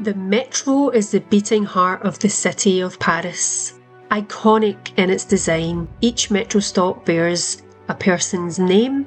The metro is the beating heart of the city of Paris. Iconic in its design, each metro stop bears a person's name,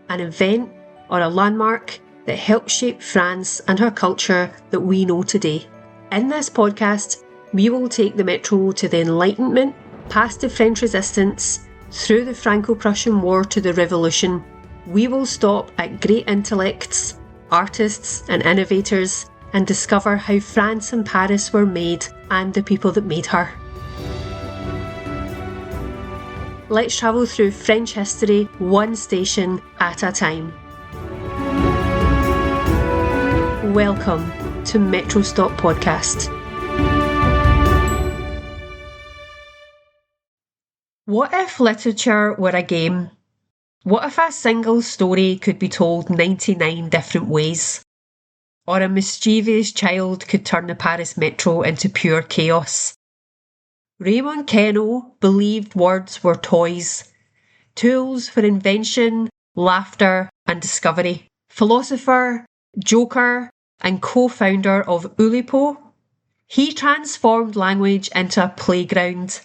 an event, or a landmark that helped shape France and her culture that we know today. In this podcast, we will take the metro to the Enlightenment, past the French Resistance, through the Franco-Prussian War to the Revolution. We will stop at great intellects, artists and innovators and discover how France and Paris were made and the people that made her. Let's travel through French history one station at a time. Welcome to Metro Stop Podcast. What if literature were a game? What if a single story could be told 99 different ways? Or a mischievous child could turn the Paris metro into pure chaos? Raymond Queneau believed words were toys, tools for invention, laughter and discovery. Philosopher, joker and co-founder of Oulipo, he transformed language into a playground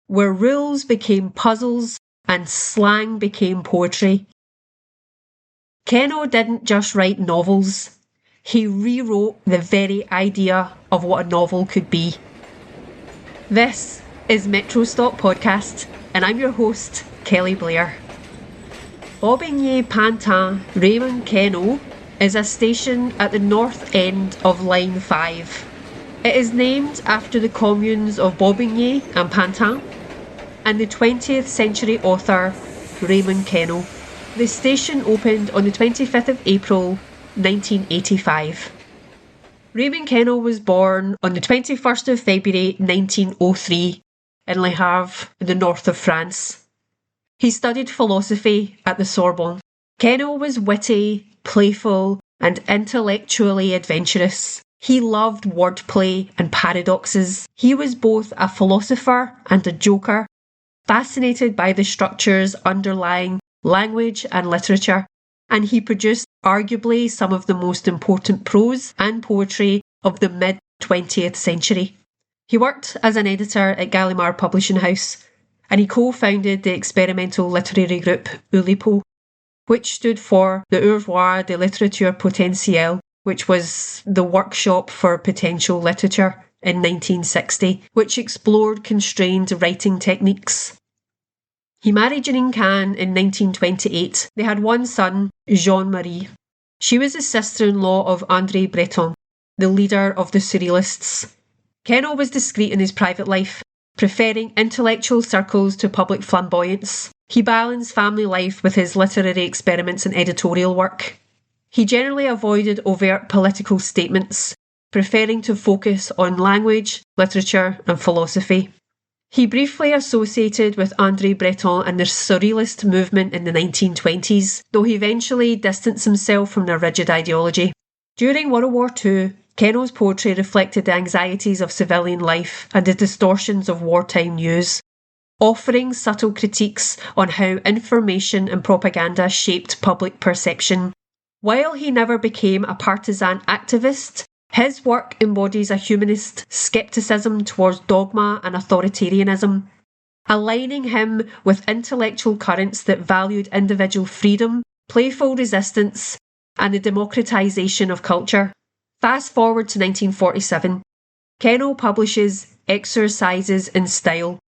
where rules became puzzles and slang became poetry. Queneau didn't just write novels, he rewrote the very idea of what a novel could be. This is Metro Stop Podcast, and I'm your host, Kelly Blair. Bobigny, Pantin, Raymond Queneau is a station at the north end of Line 5. It is named after the communes of Bobigny and Pantin and the 20th century author Raymond Queneau. The station opened on the 25th of April 1985. Raymond Queneau was born on the 21st of February 1903 in Le Havre in the north of France. He studied philosophy at the Sorbonne. Queneau was witty, playful and intellectually adventurous. He loved wordplay and paradoxes. He was both a philosopher and a joker, fascinated by the structures underlying language and literature, and he produced arguably some of the most important prose and poetry of the mid-20th century. He worked as an editor at Gallimard Publishing House, and he co-founded the experimental literary group Oulipo, which stood for the Oeuvre de Littérature Potentielle, which was the workshop for potential literature in 1960, which explored constrained writing techniques. He married Jeanine Can in 1928. They had one son, Jean-Marie. She was the sister-in-law of André Breton, the leader of the Surrealists. Queneau was discreet in his private life, preferring intellectual circles to public flamboyance. He balanced family life with his literary experiments and editorial work. He generally avoided overt political statements, preferring to focus on language, literature and philosophy. He briefly associated with André Breton and the Surrealist movement in the 1920s, though he eventually distanced himself from their rigid ideology. During World War II, Queneau's poetry reflected the anxieties of civilian life and the distortions of wartime news, offering subtle critiques on how information and propaganda shaped public perception. While he never became a partisan activist, his work embodies a humanist scepticism towards dogma and authoritarianism, aligning him with intellectual currents that valued individual freedom, playful resistance, and the democratisation of culture. Fast forward to 1947, Queneau publishes Exercises in Style,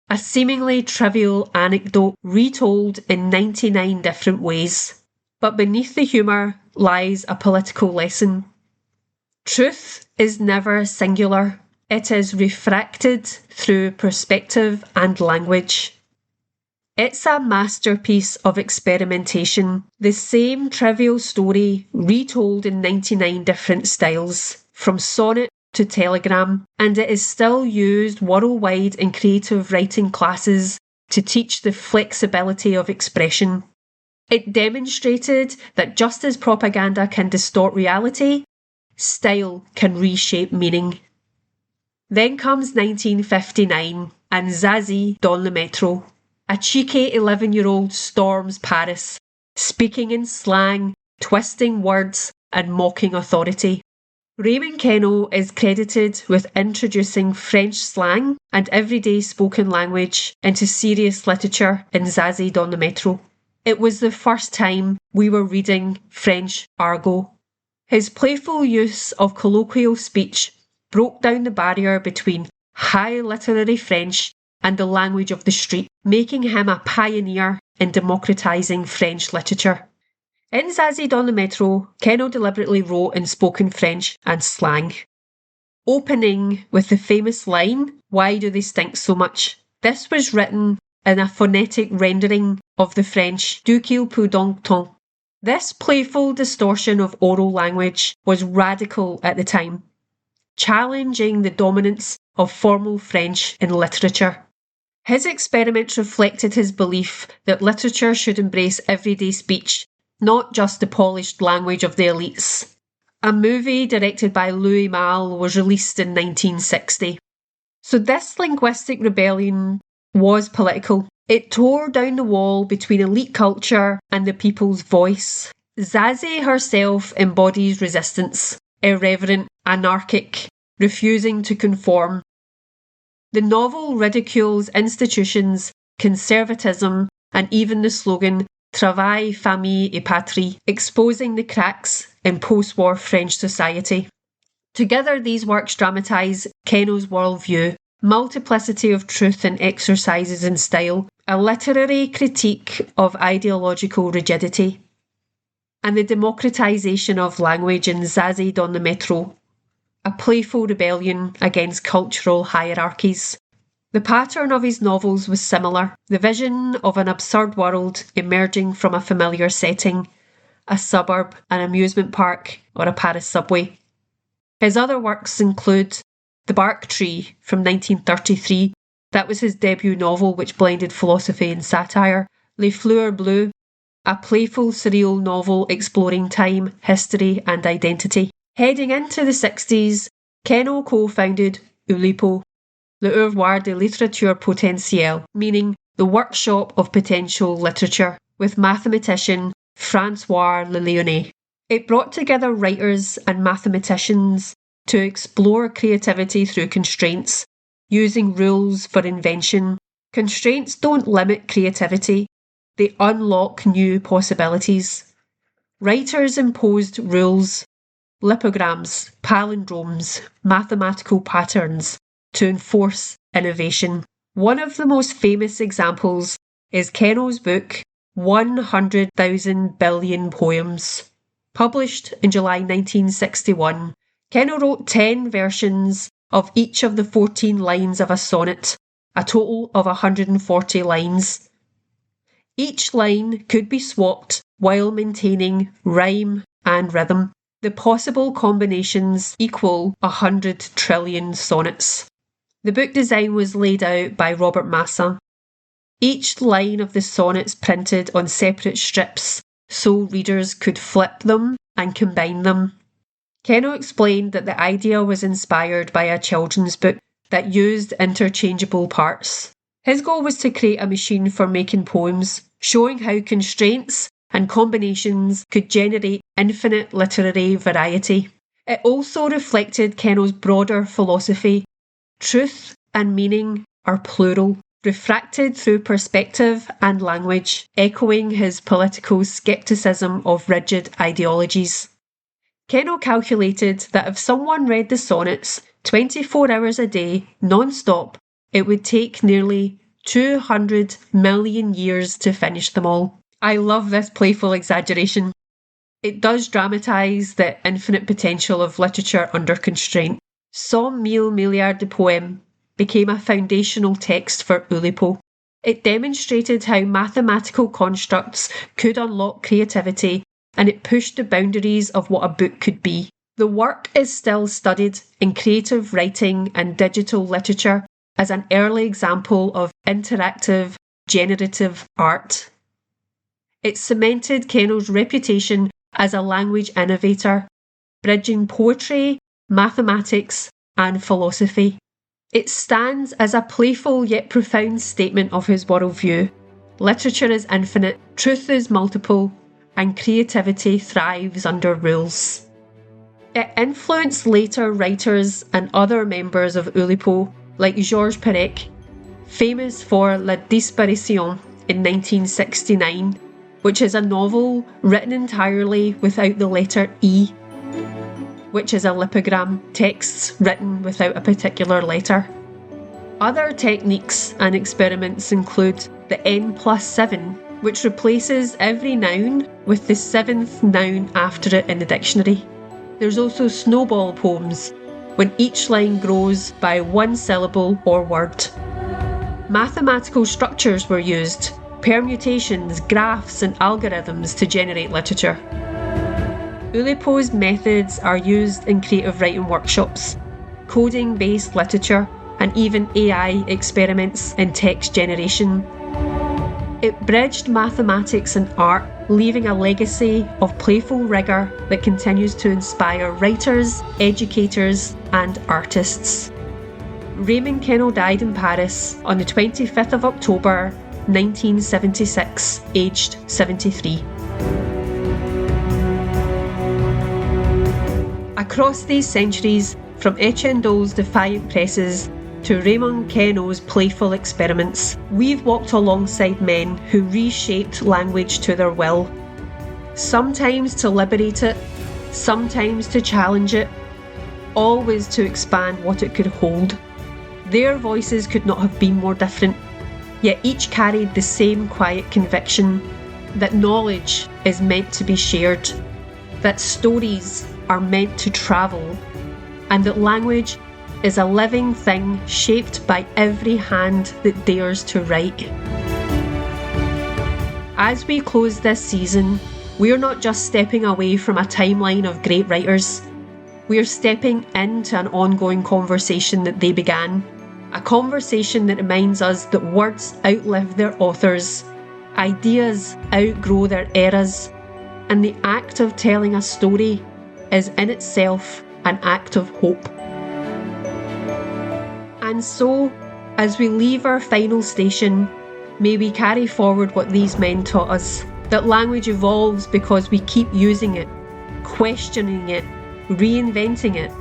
a seemingly trivial anecdote retold in 99 different ways. But beneath the humour lies a political lesson. Truth is never singular. It is refracted through perspective and language. It's a masterpiece of experimentation, the same trivial story retold in 99 different styles, from sonnet to telegram, and it is still used worldwide in creative writing classes to teach the flexibility of expression. It demonstrated that just as propaganda can distort reality, style can reshape meaning. Then comes 1959 and Zazie dans le métro. A cheeky 11-year-old storms Paris, speaking in slang, twisting words and mocking authority. Raymond Queneau is credited with introducing French slang and everyday spoken language into serious literature in Zazie dans le métro. It was the first time we were reading French argot. His playful use of colloquial speech broke down the barrier between high literary French and the language of the street, making him a pioneer in democratising French literature. In Zazie dans le métro, Queneau deliberately wrote in spoken French and slang, opening with the famous line, "Why do they stink so much?" This was written in a phonetic rendering of the French "D'où qu'il peut donc tant?" This playful distortion of oral language was radical at the time, challenging the dominance of formal French in literature. His experiments reflected his belief that literature should embrace everyday speech, not just the polished language of the elites. A movie directed by Louis Malle was released in 1960. So this linguistic rebellion was political. It tore down the wall between elite culture and the people's voice. Zazie herself embodies resistance, irreverent, anarchic, refusing to conform. The novel ridicules institutions, conservatism, and even the slogan Travail, famille et patrie, exposing the cracks in post-war French society. Together, these works dramatise Queneau's worldview, multiplicity of truth and exercises in style, a literary critique of ideological rigidity, and the democratisation of language in Zazie dans le métro, a playful rebellion against cultural hierarchies. The pattern of his novels was similar, the vision of an absurd world emerging from a familiar setting, a suburb, an amusement park, or a Paris subway. His other works include The Bark Tree from 1933, that was his debut novel which blended philosophy and satire, Les Fleurs Bleues, a playful surreal novel exploring time, history and identity. Heading into the 60s, Queneau co-founded Oulipo, Le Oeuvre de Littérature Potentielle, meaning the workshop of potential literature, with mathematician Francois Lelyonnet. It brought together writers and mathematicians to explore creativity through constraints, using rules for invention. Constraints don't limit creativity, they unlock new possibilities. Writers imposed rules, lipograms, palindromes, mathematical patterns to enforce innovation. One of the most famous examples is Queneau's book 100,000 Billion Poems. Published in July 1961, Queneau wrote 10 versions of each of the 14 lines of a sonnet, a total of 140 lines. Each line could be swapped while maintaining rhyme and rhythm. The possible combinations equal 100 trillion sonnets. The book design was laid out by Robert Massin. Each line of the sonnets printed on separate strips so readers could flip them and combine them. Queneau explained that the idea was inspired by a children's book that used interchangeable parts. His goal was to create a machine for making poems, showing how constraints and combinations could generate infinite literary variety. It also reflected Queneau's broader philosophy. Truth and meaning are plural, refracted through perspective and language, echoing his political scepticism of rigid ideologies. Queneau calculated that if someone read the sonnets 24 hours a day, non-stop, it would take nearly 200 million years to finish them all. I love this playful exaggeration. It does dramatise the infinite potential of literature under constraint. 100 000 milliards de poèmes became a foundational text for Oulipo. It demonstrated how mathematical constructs could unlock creativity, and it pushed the boundaries of what a book could be. The work is still studied in creative writing and digital literature as an early example of interactive, generative art. It cemented Queneau's reputation as a language innovator, bridging poetry, mathematics, and philosophy. It stands as a playful yet profound statement of his worldview. Literature is infinite, truth is multiple, and creativity thrives under rules. It influenced later writers and other members of Oulipo, like Georges Perec, famous for La Disparition in 1969, which is a novel written entirely without the letter E, which is a lipogram, texts written without a particular letter. Other techniques and experiments include the N+7, which replaces every noun with the 7th noun after it in the dictionary. There's also snowball poems, when each line grows by one syllable or word. Mathematical structures were used, permutations, graphs and algorithms to generate literature. Oulipo's methods are used in creative writing workshops, coding-based literature, and even AI experiments in text generation. It bridged mathematics and art, leaving a legacy of playful rigour that continues to inspire writers, educators, and artists. Raymond Queneau died in Paris on the 25th of October 1976, aged 73. Across these centuries, from Etienne Dole's defiant presses to Raymond Queneau's playful experiments, we've walked alongside men who reshaped language to their will, sometimes to liberate it, sometimes to challenge it, always to expand what it could hold. Their voices could not have been more different, yet each carried the same quiet conviction that knowledge is meant to be shared, that stories are meant to travel, and that language is a living thing shaped by every hand that dares to write. As we close this season, we're not just stepping away from a timeline of great writers. We're stepping into an ongoing conversation that they began. A conversation that reminds us that words outlive their authors, ideas outgrow their eras, and the act of telling a story is in itself an act of hope. And so, as we leave our final station, may we carry forward what these men taught us, that language evolves because we keep using it, questioning it, reinventing it,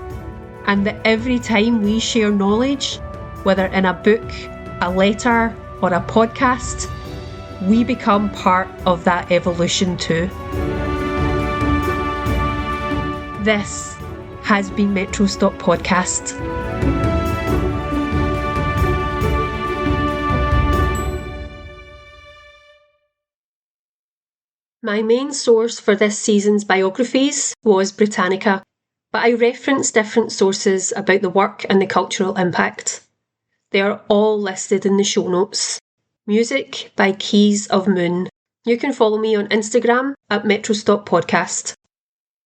and that every time we share knowledge, whether in a book, a letter, or a podcast, we become part of that evolution too. This has been Metro Stop Podcast. My main source for this season's biographies was Britannica, but I referenced different sources about the work and the cultural impact. They are all listed in the show notes. Music by Keys of Moon. You can follow me on Instagram at Metro Stop Podcast.